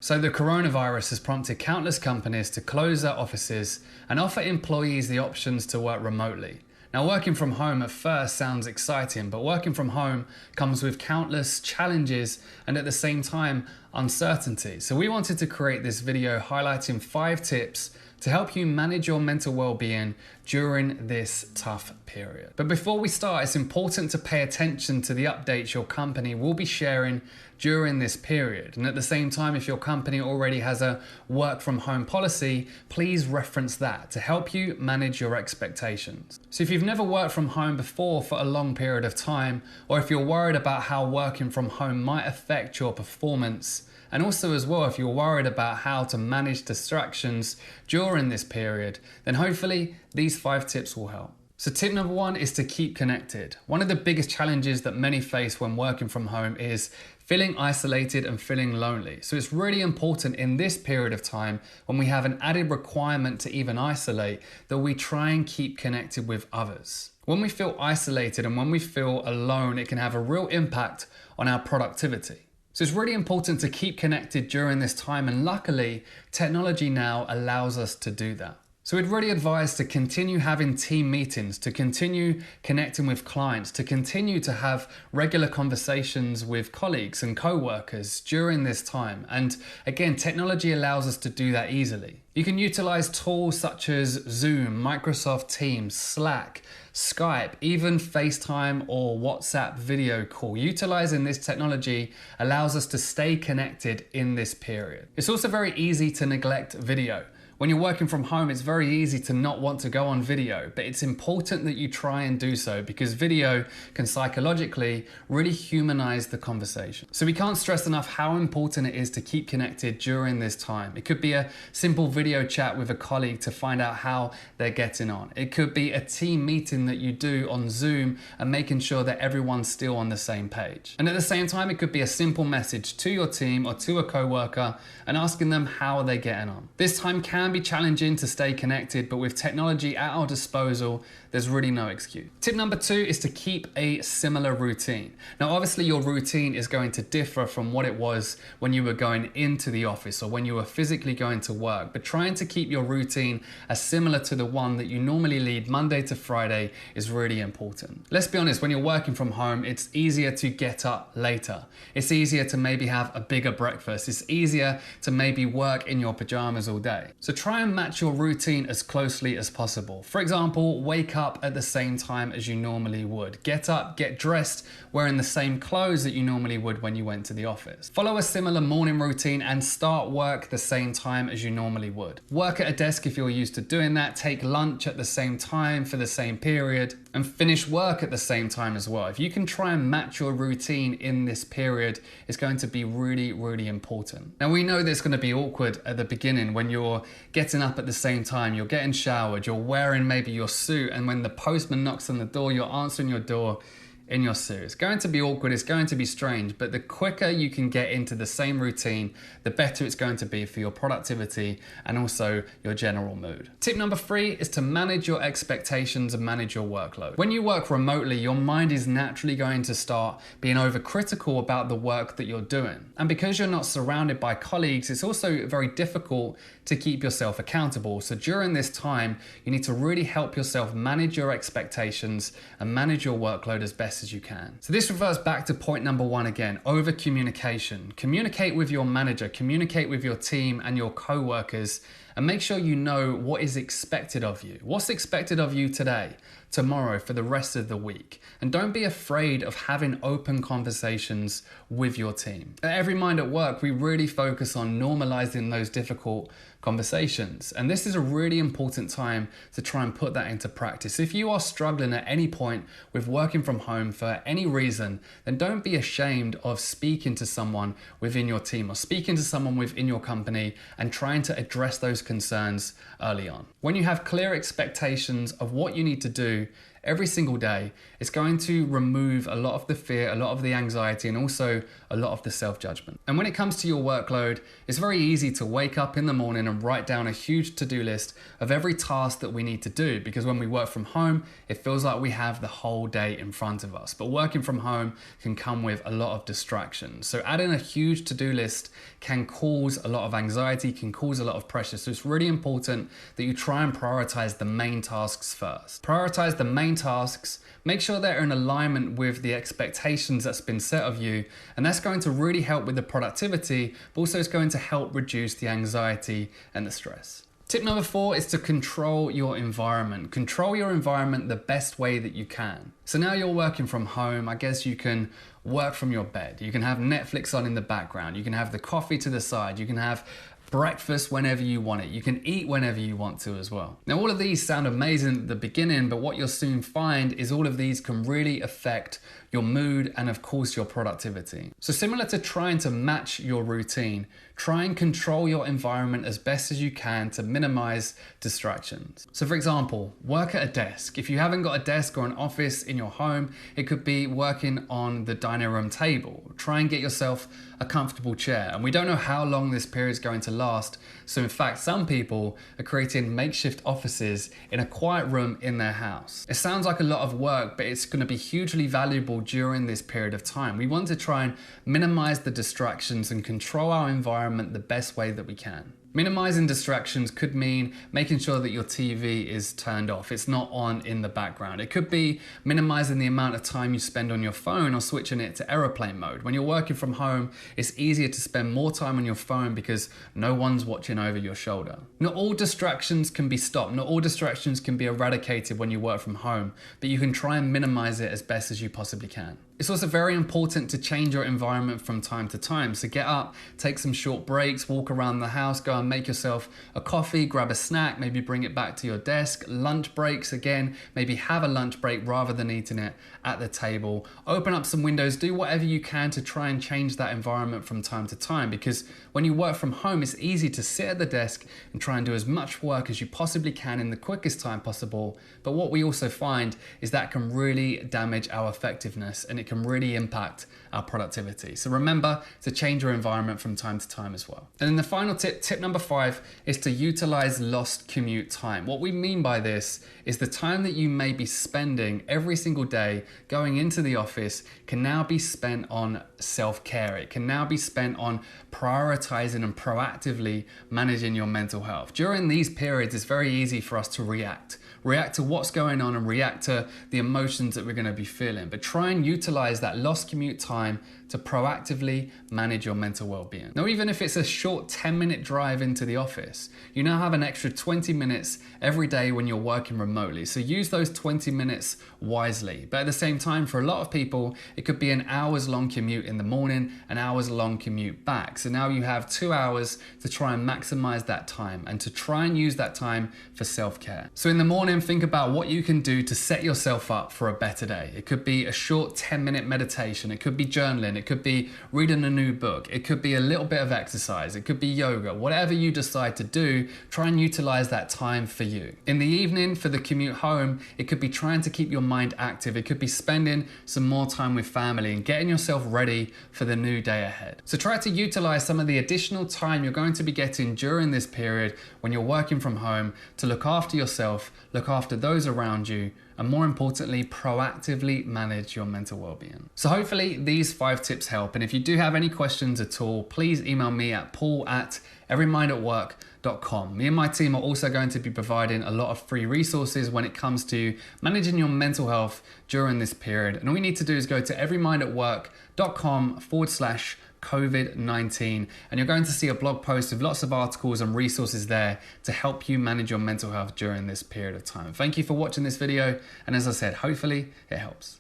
So the coronavirus has prompted countless companies to close their offices and offer employees the options to work remotely. Now, working from home at first sounds exciting, but working from home comes with countless challenges and at the same time, uncertainty. So we wanted to create this video highlighting 5 tips to help you manage your mental well-being during this tough period. But before we start, it's important to pay attention to the updates your company will be sharing during this period. And at the same time, if your company already has a work from home policy, please reference that to help you manage your expectations. So if you've never worked from home before for a long period of time, or if you're worried about how working from home might affect your performance, and also as well, if you're worried about how to manage distractions during this period, then hopefully these 5 tips will help. So tip number 1 is to keep connected. One of the biggest challenges that many face when working from home is feeling isolated and feeling lonely. So it's really important in this period of time, when we have an added requirement to even isolate, that we try and keep connected with others. When we feel isolated and when we feel alone, it can have a real impact on our productivity. So it's really important to keep connected during this time, and luckily, technology now allows us to do that. So we'd really advise to continue having team meetings, to continue connecting with clients, to continue to have regular conversations with colleagues and co-workers during this time. And again, technology allows us to do that easily. You can utilize tools such as Zoom, Microsoft Teams, Slack, Skype, even FaceTime or WhatsApp video call. Utilizing this technology allows us to stay connected in this period. It's also very easy to neglect video. When you're working from home, it's very easy to not want to go on video, but it's important that you try and do so, because video can psychologically really humanize the conversation. So we can't stress enough how important it is to keep connected during this time. It could be a simple video chat with a colleague to find out how they're getting on. It could be a team meeting that you do on Zoom and making sure that everyone's still on the same page. And at the same time, it could be a simple message to your team or to a coworker and asking them how they're getting on. This time can be challenging to stay connected, but with technology at our disposal, there's really no excuse. Tip number 2 is to keep a similar routine. Now, obviously your routine is going to differ from what it was when you were going into the office or when you were physically going to work, but trying to keep your routine as similar to the one that you normally lead Monday to Friday is really important. Let's be honest, when you're working from home, it's easier to get up later. It's easier to maybe have a bigger breakfast. It's easier to maybe work in your pajamas all day. So try and match your routine as closely as possible. For example, wake up at the same time as you normally would. Get up, get dressed, wearing the same clothes that you normally would when you went to the office. Follow a similar morning routine and start work the same time as you normally would. Work at a desk if you're used to doing that. Take lunch at the same time for the same period, and finish work at the same time as well. If you can try and match your routine in this period, it's going to be really, really important. Now, we know that it's going to be awkward at the beginning when you're getting up at the same time, you're getting showered, you're wearing maybe your suit, and when the postman knocks on the door, you're answering your door in your suit. It's going to be awkward, it's going to be strange, but the quicker you can get into the same routine, the better it's going to be for your productivity and also your general mood. Tip number 3 is to manage your expectations and manage your workload. When you work remotely, your mind is naturally going to start being overcritical about the work that you're doing. And because you're not surrounded by colleagues, it's also very difficult to keep yourself accountable. So during this time, you need to really help yourself manage your expectations and manage your workload as best as you can. So this refers back to point number 1 again, over communication. Communicate with your manager, communicate with your team and your co-workers, and make sure you know what is expected of you. What's expected of you today, tomorrow, for the rest of the week. And don't be afraid of having open conversations with your team. At Every Mind at Work, we really focus on normalizing those difficult conversations. And this is a really important time to try and put that into practice. If you are struggling at any point with working from home for any reason, then don't be ashamed of speaking to someone within your team or speaking to someone within your company and trying to address those concerns early on. When you have clear expectations of what you need to do every single day, it's going to remove a lot of the fear, a lot of the anxiety, and also a lot of the self-judgment. And when it comes to your workload, it's very easy to wake up in the morning and write down a huge to-do list of every task that we need to do, because when we work from home, it feels like we have the whole day in front of us. But working from home can come with a lot of distractions. So adding a huge to-do list can cause a lot of anxiety, can cause a lot of pressure. So it's really important that you try and prioritize the main tasks first. Prioritize the main tasks, make sure they're in alignment with the expectations that's been set of you, and that's going to really help with the productivity, but also it's going to help reduce the anxiety and the stress. Tip number 4 is to control your environment. Control your environment the best way that you can. So now you're working from home, I guess you can work from your bed. You can have Netflix on in the background. You can have the coffee to the side. You can have breakfast whenever you want it. You can eat whenever you want to as well. Now, all of these sound amazing at the beginning, but what you'll soon find is all of these can really affect your mood and of course your productivity. So similar to trying to match your routine, try and control your environment as best as you can to minimize distractions. So for example, work at a desk. If you haven't got a desk or an office in your home, it could be working on the dining room table. Try and get yourself a comfortable chair. And we don't know how long this period is going to last. So in fact, some people are creating makeshift offices in a quiet room in their house. It sounds like a lot of work, but it's going to be hugely valuable during this period of time. We want to try and minimize the distractions and control our environment the best way that we can. Minimizing distractions could mean making sure that your TV is turned off. It's not on in the background. It could be minimizing the amount of time you spend on your phone or switching it to airplane mode. When you're working from home, it's easier to spend more time on your phone because no one's watching over your shoulder. Not all distractions can be stopped. Not all distractions can be eradicated when you work from home, but you can try and minimize it as best as you possibly can. It's also very important to change your environment from time to time. So get up, take some short breaks, walk around the house, go and make yourself a coffee, grab a snack, maybe bring it back to your desk. Lunch breaks, again, maybe have a lunch break rather than eating it at the table. Open up some windows, do whatever you can to try and change that environment from time to time, because when you work from home, it's easy to sit at the desk and try and do as much work as you possibly can in the quickest time possible. But what we also find is that can really damage our effectiveness and it can really impact our productivity. So remember to change your environment from time to time as well. And then the final tip, tip number 5, is to utilize lost commute time. What we mean by this is the time that you may be spending every single day going into the office can now be spent on self-care. It can now be spent on prioritizing and proactively managing your mental health. During these periods, it's very easy for us to react to what's going on and react to the emotions that we're going to be feeling. But try and utilize that lost commute time to proactively manage your mental well-being. Now, even if it's a short 10-minute drive into the office, you now have an extra 20 minutes every day when you're working remotely. So use those 20 minutes wisely. But at the same time, for a lot of people, it could be an hours-long commute in the morning, an hours-long commute back. So now you have 2 hours to try and maximize that time and to try and use that time for self-care. So in the morning, think about what you can do to set yourself up for a better day. It could be a short 10-minute meditation. It could be journaling. It could be reading a new book. It could be a little bit of exercise. It could be yoga. Whatever you decide to do, try and utilize that time for you. In the evening, for the commute home, it could be trying to keep your mind active. It could be spending some more time with family and getting yourself ready for the new day ahead. So try to utilize some of the additional time you're going to be getting during this period when you're working from home to look after yourself, look after those around you, and more importantly, proactively manage your mental well-being. So hopefully these 5 tips help. And if you do have any questions at all, please email me at paul@everymindatwork.com. Me and my team are also going to be providing a lot of free resources when it comes to managing your mental health during this period. And all you need to do is go to everymindatwork.com/COVID-19, and you're going to see a blog post with lots of articles and resources there to help you manage your mental health during this period of time. Thank you for watching this video, and as I said, hopefully it helps.